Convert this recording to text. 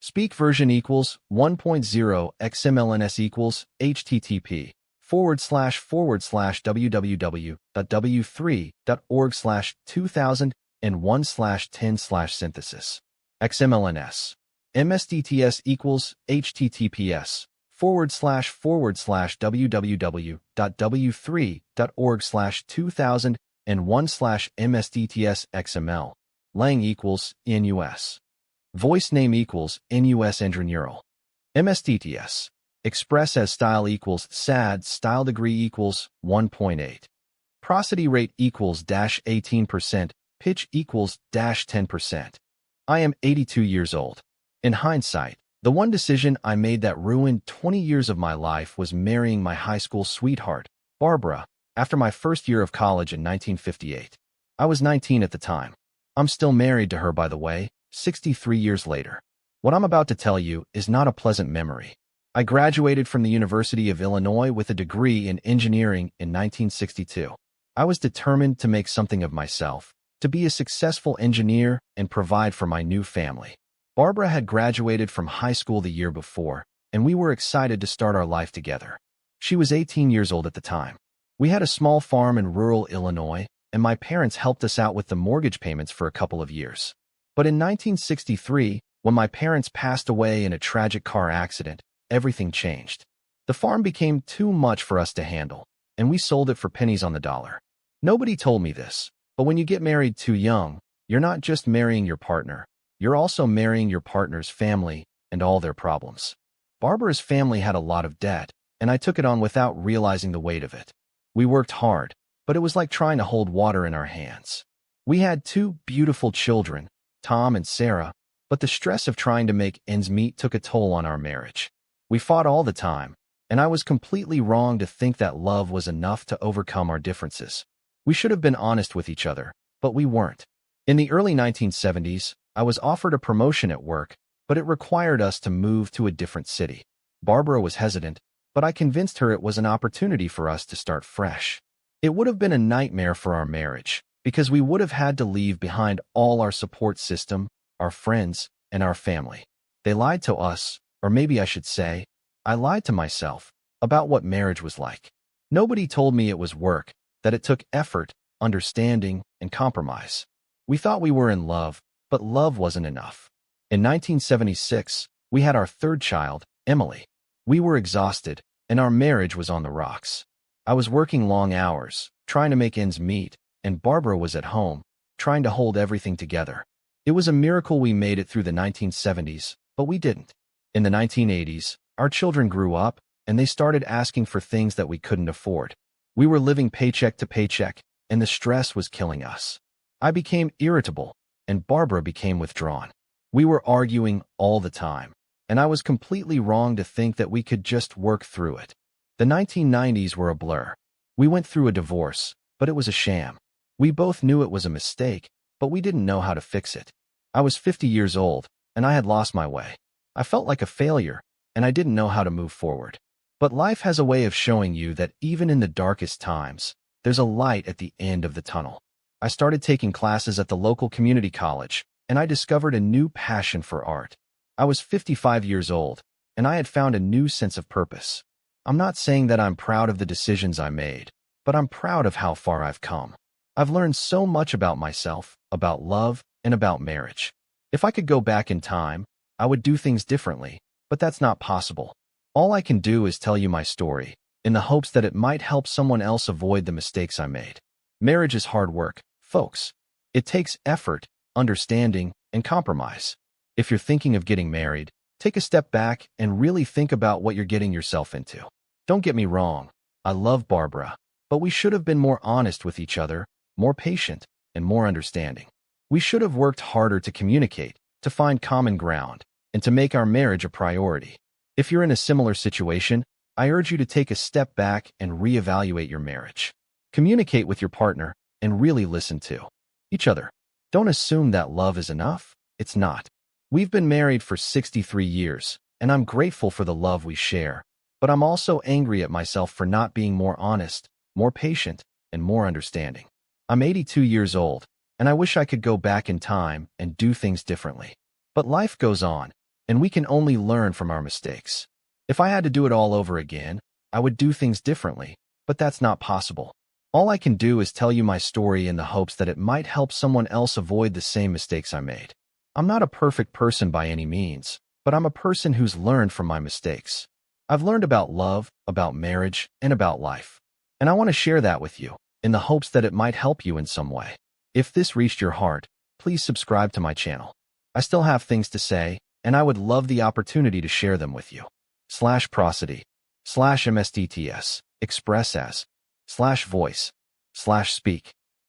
Speak version equals 1.0 XMLNS equals http://www.w3.org/2001/10/synthesis. XMLNS. MSDTS equals https://www.w3.org/2001/MSDTS Lang equals NUS. Voice name equals NUS Neural. MSDTS. Express as style equals SAD style degree equals 1.8. Prosody rate equals -18%, pitch equals -10%. I am 82 years old. In hindsight, the one decision I made that ruined 20 years of my life was marrying my high school sweetheart, Barbara, after my first year of college in 1958. I was 19 at the time. I'm still married to her, by the way, 63 years later. What I'm about to tell you is not a pleasant memory. I graduated from the University of Illinois with a degree in engineering in 1962. I was determined to make something of myself, to be a successful engineer and provide for my new family. Barbara had graduated from high school the year before, and we were excited to start our life together. She was 18 years old at the time. We had a small farm in rural Illinois, and my parents helped us out with the mortgage payments for a couple of years. But in 1963, when my parents passed away in a tragic car accident, everything changed. The farm became too much for us to handle, and we sold it for pennies on the dollar. Nobody told me this, but when you get married too young, you're not just marrying your partner, you're also marrying your partner's family and all their problems. Barbara's family had a lot of debt, and I took it on without realizing the weight of it. We worked hard, but it was like trying to hold water in our hands. We had two beautiful children, Tom and Sarah, but the stress of trying to make ends meet took a toll on our marriage. We fought all the time, and I was completely wrong to think that love was enough to overcome our differences. We should have been honest with each other, but we weren't. In the early 1970s, I was offered a promotion at work, but it required us to move to a different city. Barbara was hesitant, but I convinced her it was an opportunity for us to start fresh. It would have been a nightmare for our marriage, because we would have had to leave behind all our support system, our friends, and our family. They lied to us, or maybe I should say, I lied to myself, about what marriage was like. Nobody told me it was work, that it took effort, understanding, and compromise. We thought we were in love, but love wasn't enough. In 1976, we had our third child, Emily. We were exhausted, and our marriage was on the rocks. I was working long hours, trying to make ends meet, and Barbara was at home, trying to hold everything together. It was a miracle we made it through the 1970s, but we didn't. In the 1980s, our children grew up, and they started asking for things that we couldn't afford. We were living paycheck to paycheck, and the stress was killing us. I became irritable, and Barbara became withdrawn. We were arguing all the time, and I was completely wrong to think that we could just work through it. The 1990s were a blur. We went through a divorce, but it was a sham. We both knew it was a mistake, but we didn't know how to fix it. I was 50 years old, and I had lost my way. I felt like a failure, and I didn't know how to move forward. But life has a way of showing you that even in the darkest times, there's a light at the end of the tunnel. I started taking classes at the local community college, and I discovered a new passion for art. I was 55 years old, and I had found a new sense of purpose. I'm not saying that I'm proud of the decisions I made, but I'm proud of how far I've come. I've learned so much about myself, about love, and about marriage. If I could go back in time, I would do things differently, but that's not possible. All I can do is tell you my story, in the hopes that it might help someone else avoid the mistakes I made. Marriage is hard work, folks. It takes effort, understanding, and compromise. If you're thinking of getting married, take a step back and really think about what you're getting yourself into. Don't get me wrong, I love Barbara, but we should have been more honest with each other, more patient, and more understanding. We should have worked harder to communicate, to find common ground, and to make our marriage a priority. If you're in a similar situation, I urge you to take a step back and reevaluate your marriage. Communicate with your partner and really listen to each other. Don't assume that love is enough. It's not. We've been married for 63 years, and I'm grateful for the love we share, but I'm also angry at myself for not being more honest, more patient, and more understanding. I'm 82 years old, and I wish I could go back in time and do things differently. But life goes on, and we can only learn from our mistakes. If I had to do it all over again, I would do things differently, but that's not possible. All I can do is tell you my story in the hopes that it might help someone else avoid the same mistakes I made. I'm not a perfect person by any means, but I'm a person who's learned from my mistakes. I've learned about love, about marriage, and about life. And I want to share that with you, in the hopes that it might help you in some way. If this reached your heart, please subscribe to my channel. I still have things to say, and I would love the opportunity to share them with you. /prosody, /mstts, express as, /voice, /speak.